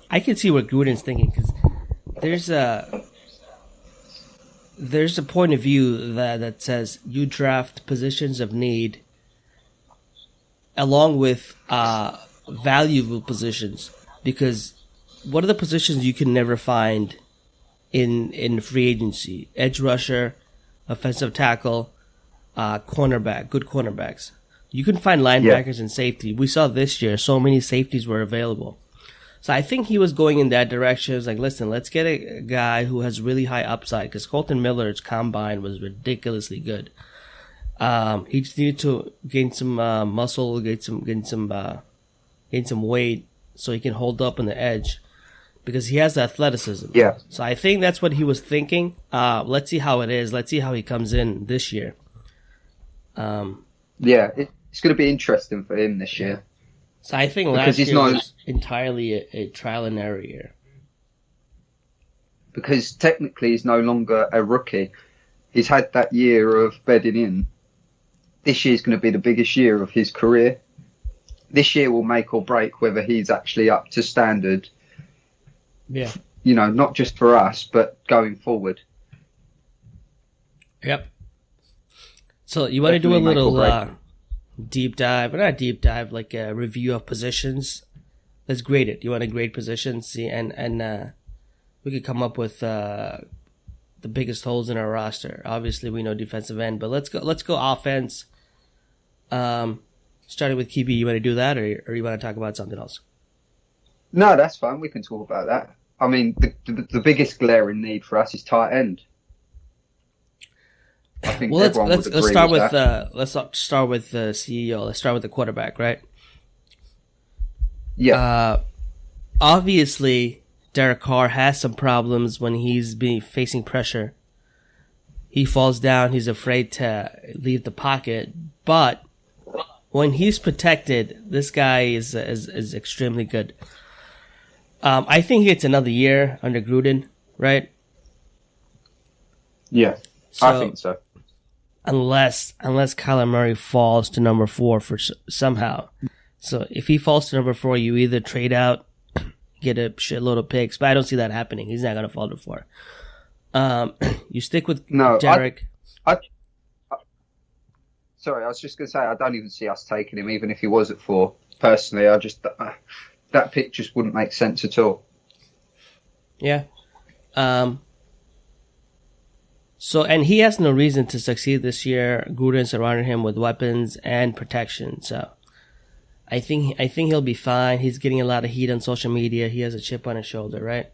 I can see what Gruden's thinking, because there's a point of view that says you draft positions of need along with valuable positions, because what are the positions you can never find in free agency? Edge rusher, offensive tackle, cornerback, good cornerbacks. You can find linebackers and safety. We saw this year so many safeties were available. So I think he was going in that direction. It was like, listen, let's get a guy who has really high upside, because Colton Miller's combine was ridiculously good. He just needed to gain some muscle, gain some weight, so he can hold up on the edge, because he has the athleticism. Yeah. So I think that's what he was thinking. Let's see how it is. Let's see how he comes in this year. It's going to be interesting for him this year. So I think last year was entirely a trial and error year. Because technically he's no longer a rookie. He's had that year of bedding in. This year's going to be the biggest year of his career. This year will make or break whether he's actually up to standard. Yeah. You know, not just for us, but going forward. Yep. So you want to do a little deep dive, or not deep dive, like a review of positions. Let's grade it. You want to grade positions, see, and we could come up with the biggest holes in our roster. Obviously, we know defensive end, but let's go offense. Starting with QB, you want to do that, or you want to talk about something else? No, that's fine. We can talk about that. I mean, the biggest glaring need for us is tight end. I think let's start with the CEO. Let's start with the quarterback, right? Yeah. Obviously, Derek Carr has some problems when he's facing pressure. He falls down. He's afraid to leave the pocket. But when he's protected, this guy is extremely good. I think it's another year under Gruden, right? Yeah, I think so. Unless Kyler Murray falls to number 4 for somehow. So if he falls to number 4, you either trade out, get a shitload of picks, but I don't see that happening. He's not going to fall to 4. You stick with Derek. Sorry, I was just going to say, I don't even see us taking him, even if he was at 4. Personally, I just that pick just wouldn't make sense at all. Yeah. So, and he has no reason to succeed this year. Gruden surrounded him with weapons and protection. So, I think he'll be fine. He's getting a lot of heat on social media. He has a chip on his shoulder, right?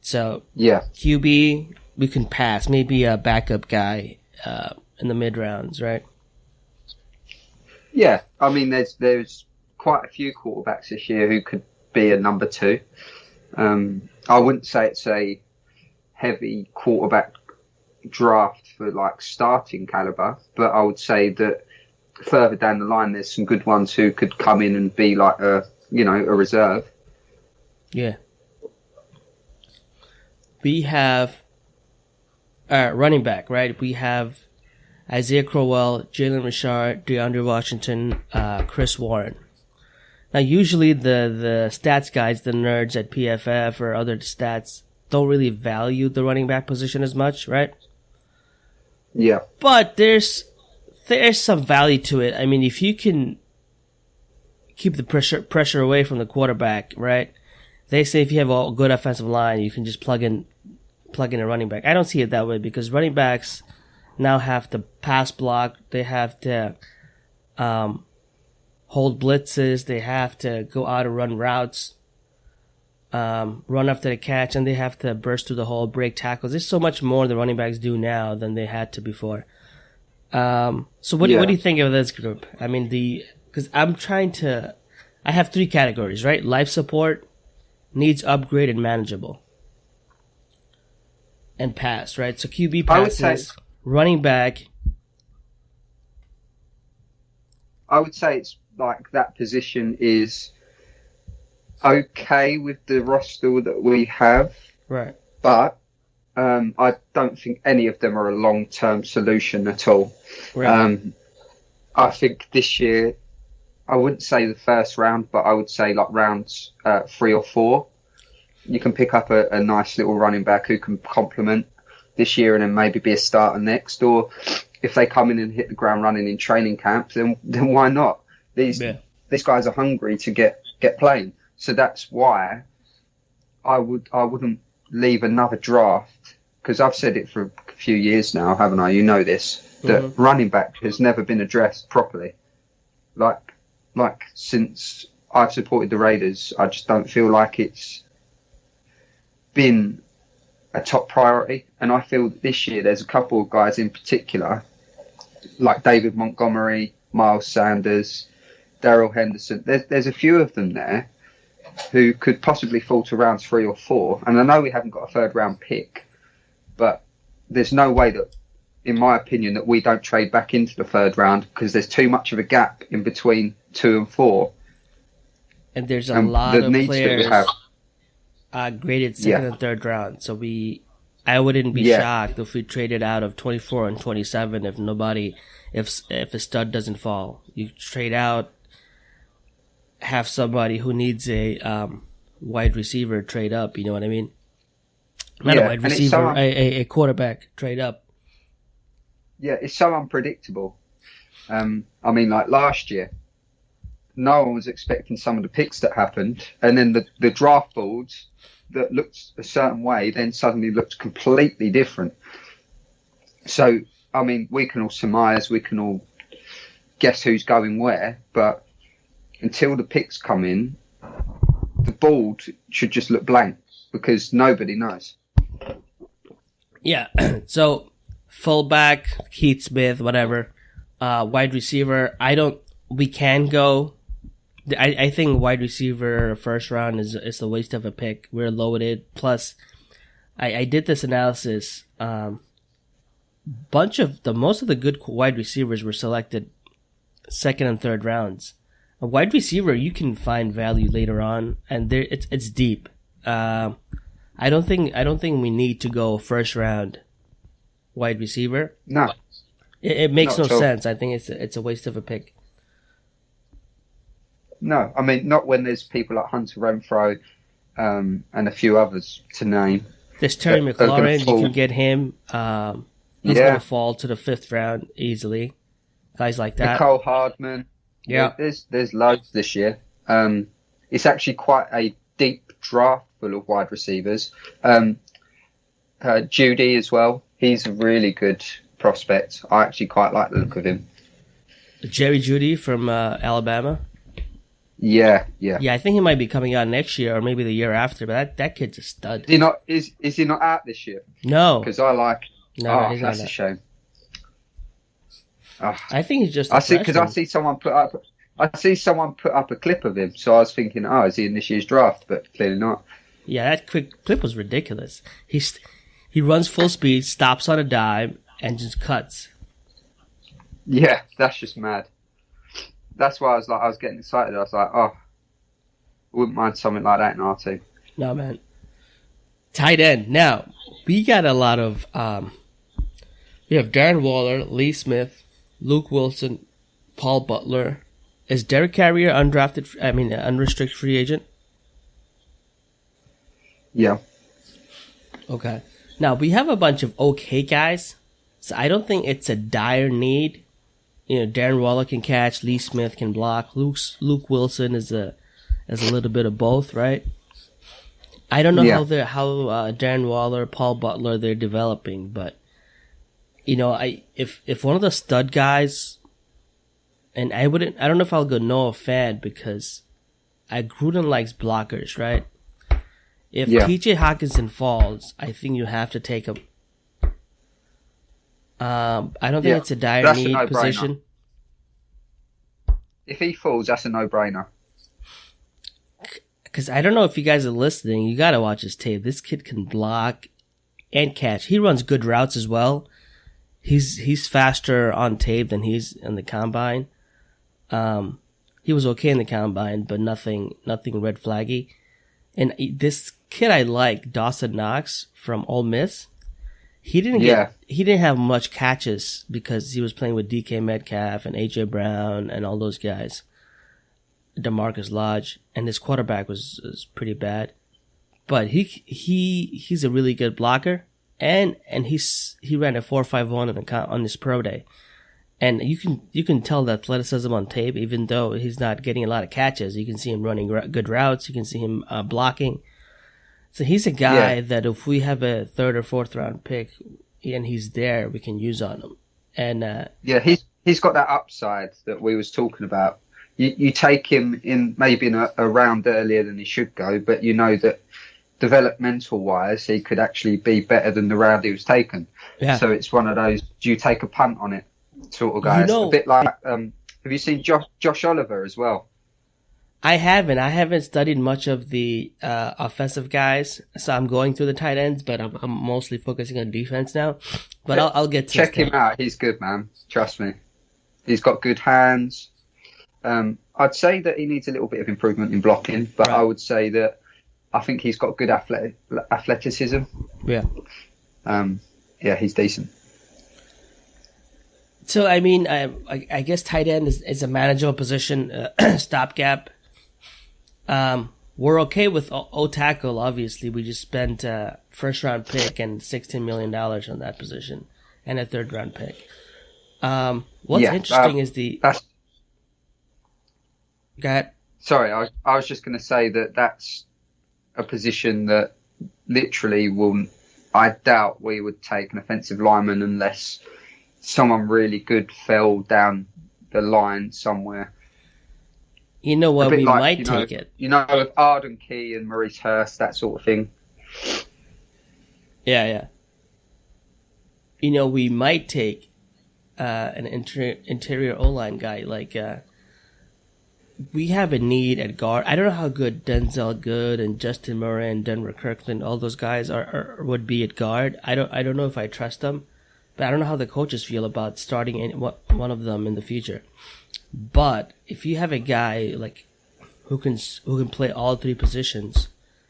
So, yeah. QB, we can pass. Maybe a backup guy in the mid rounds, right? Yeah, I mean, there's quite a few quarterbacks this year who could be a number 2. I wouldn't say it's a heavy quarterback draft for like starting caliber, but I would say that further down the line there's some good ones who could come in and be like a reserve. Yeah. We have running back, right? We have Isaiah Crowell, Jalen Richard, DeAndre Washington, Chris Warren. Now, usually the stats guys, the nerds at PFF or other stats, don't really value the running back position as much, right? Yeah. But there's some value to it. I mean, if you can keep the pressure away from the quarterback, right? They say if you have a good offensive line, you can just plug in a running back. I don't see it that way, because running backs now have to pass block. They have to hold blitzes. They have to go out and run routes, run after the catch, and they have to burst through the hole, break tackles. There's so much more the running backs do now than they had to before. So what do you think of this group? I mean, because I have 3 categories, right? Life support, needs upgrade, and manageable. And pass, right? So QB passes, running back. I would say it's like that position is okay with the roster that we have. Right. But I don't think any of them are a long-term solution at all. Right. I think this year, I wouldn't say the first round, but I would say like rounds 3 or 4. you can pick up a nice little running back who can complement this year and then maybe be a starter next. Or if they come in and hit the ground running in training camp, then why not? These guys are hungry to get playing. So that's why I wouldn't leave another draft, because I've said it for a few years now, haven't I? You know this, that running back has never been addressed properly. Like since I've supported the Raiders, I just don't feel like it's been a top priority. And I feel that this year there's a couple of guys in particular, like David Montgomery, Miles Sanders, Darrell Henderson. There's a few of them there who could possibly fall to rounds 3 or 4. And I know we haven't got a 3rd round pick, but there's no way that, in my opinion, that we don't trade back into the 3rd round, because there's too much of a gap in between 2 and 4. And there's a lot of players graded 2nd and 3rd round. So I wouldn't be shocked if we traded out of 24 and 27 if a stud doesn't fall. You trade out, have somebody who needs a wide receiver trade up. You know what I mean? Not a wide receiver, a quarterback trade up. Yeah, it's so unpredictable. I mean, like last year, no one was expecting some of the picks that happened, and then the draft boards that looked a certain way then suddenly looked completely different. So, I mean, we can all surmise, we can all guess who's going where, but until the picks come in, the board should just look blank, because nobody knows. Yeah, so fullback, Keith Smith, whatever, wide receiver, we can go. I think wide receiver 1st round is a waste of a pick. We're loaded. Plus, I did this analysis. Most of the good wide receivers were selected 2nd and 3rd rounds. A wide receiver, you can find value later on, and it's deep. I don't think we need to go 1st round wide receiver. No, it makes no sense. I think it's a waste of a pick. No, I mean, not when there's people like Hunter Renfrow and a few others to name. There's Terry McLaurin. You can get him. He's going to fall to the 5th round easily. Guys like that. Nicole Hardman. Yeah. There's loads this year. It's actually quite a deep draft full of wide receivers. Judy as well. He's a really good prospect. I actually quite like the look of him. Jerry Judy from Alabama. Yeah. Yeah, I think he might be coming out next year or maybe the year after, but that kid's a stud. Is he not out this year? No. Because I like... No, that's a shame. I think he's just... I see someone put up a clip of him, so I was thinking, is he in this year's draft? But clearly not. Yeah, that quick clip was ridiculous. He runs full speed, stops on a dime, and just cuts. Yeah, that's just mad. That's why I was getting excited. I was like, I wouldn't mind something like that in our team. No, man. Tight end. Now, we got a lot of... we have Darren Waller, Lee Smith, Luke Wilson, Paul Butler. Is Derek Carrier unrestricted free agent? Yeah. Okay. Now, we have a bunch of okay guys, so I don't think it's a dire need. You know, Darren Waller can catch, Lee Smith can block, Luke Wilson is a little bit of both, right? I don't know how Darren Waller, Paul Butler, they're developing, but you know, if one of the stud guys, and I don't know if I'll go Noah Fant because Gruden likes blockers, right? If TJ Hawkinson falls, I think you have to take him. I don't think it's a dire need position. If he falls, that's a no-brainer. Because I don't know if you guys are listening, you got to watch his tape. This kid can block and catch. He runs good routes as well. He's faster on tape than he's in the combine. He was okay in the combine, but nothing red flaggy. And this kid I like, Dawson Knox from Ole Miss. He didn't have much catches because he was playing with DK Metcalf and AJ Brown and all those guys. DeMarcus Lodge, and his quarterback was pretty bad. but he's a really good blocker, and he ran a 4.51 on his pro day, and you can tell the athleticism on tape. Even though he's not getting a lot of catches, you can see him running good routes. You can see him blocking. So he's a guy that if we have a third or fourth round pick and he's there, we can use on him. And he's got that upside that we was talking about. You take him in maybe in a round earlier than he should go, but you know that developmental wise he could actually be better than the round he was taken. Yeah. So it's one of those, do you take a punt on it sort of guys? A bit like have you seen Josh Oliver as well? I haven't studied much of the offensive guys, so I'm going through the tight ends, but I'm mostly focusing on defense now. But I'll get to check him out. He's good, man. Trust me. He's got good hands. I'd say that he needs a little bit of improvement in blocking, but right. I would say that I think he's got good athleticism. Yeah. He's decent. So, I mean, I guess tight end is a manageable position, stopgap. We're okay with O-tackle, obviously. We just spent a first-round pick and $16 million on that position and a third-round pick. What's interesting is Go ahead. Sorry, I was just going to say that's a position that literally I doubt we would take an offensive lineman unless someone really good fell down the line somewhere. You know what? We might take it. You know, with Arden Key and Maurice Hurst, that sort of thing. Yeah. You know, we might take an interior O-line guy. Like, we have a need at guard. I don't know how good Denzel Good and Justin Murray and Denver Kirkland, all those guys would be at guard. I don't know if I trust them, but I don't know how the coaches feel about starting one of them in the future. But if you have a guy like who can play all three positions,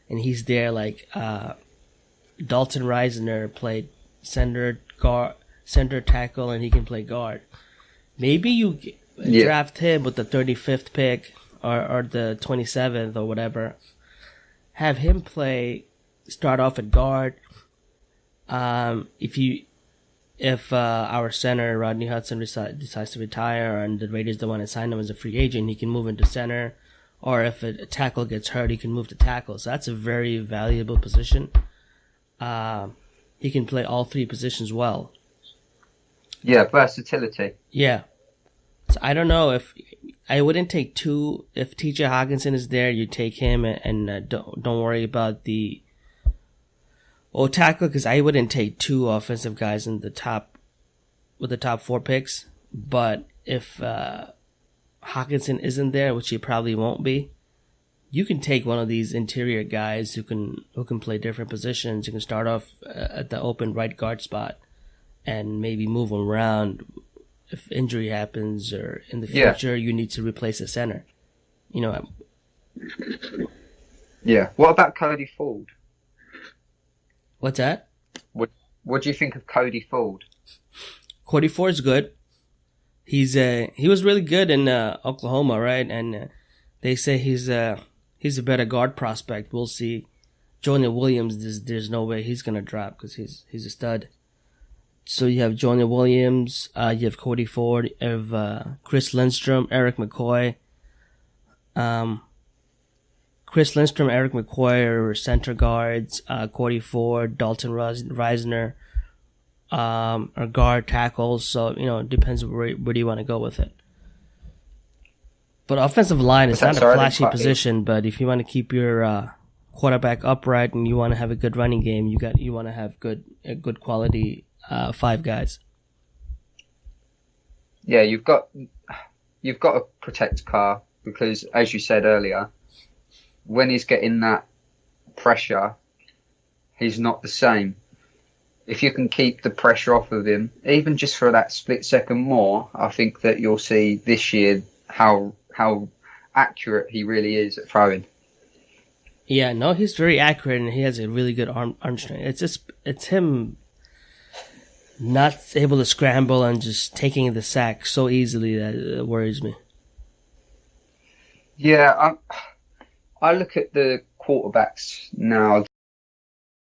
and he's there, like Dalton Reisner played center tackle, and he can play guard. Maybe you draft him with the 35th pick or the 27th or whatever. Have him start off at guard. If our center, Rodney Hudson, decides to retire and the Raiders don't want to sign him as a free agent, he can move into center. Or if a tackle gets hurt, he can move to tackle. So that's a very valuable position. He can play all three positions well. Yeah, versatility. Yeah. So I don't know if I wouldn't take two. If TJ Hawkinson is there, you take him and don't worry about the tackle, because I wouldn't take two offensive guys with the top 4 picks. But if Hawkinson isn't there, which he probably won't be, you can take one of these interior guys who can play different positions. You can start off at the open right guard spot and maybe move him around if injury happens or in the future you need to replace a center. You know. Yeah. What about Cody Ford? What's that? What do you think of Cody Ford? Cody Ford's good. He was really good in Oklahoma, right? And they say he's a better guard prospect. We'll see. Jonah Williams, there's no way he's gonna drop because he's a stud. So you have Jonah Williams, you have Cody Ford, you have Chris Lindstrom, Eric McCoy. Chris Lindstrom, Eric McCoy are center guards. Cody Ford, Dalton Reisner are guard tackles. So, it depends where do you want to go with it. But offensive line is not a flashy position, but if you want to keep your quarterback upright and you want to have a good running game, you want to have a good quality 5 guys. Yeah, you've got to protect Carr because, as you said earlier, when he's getting that pressure, he's not the same. If you can keep the pressure off of him, even just for that split second more, I think that you'll see this year how accurate he really is at throwing. Yeah, no, he's very accurate and he has a really good arm strength. It's him not able to scramble and just taking the sack so easily that it worries me. Yeah, I look at the quarterbacks now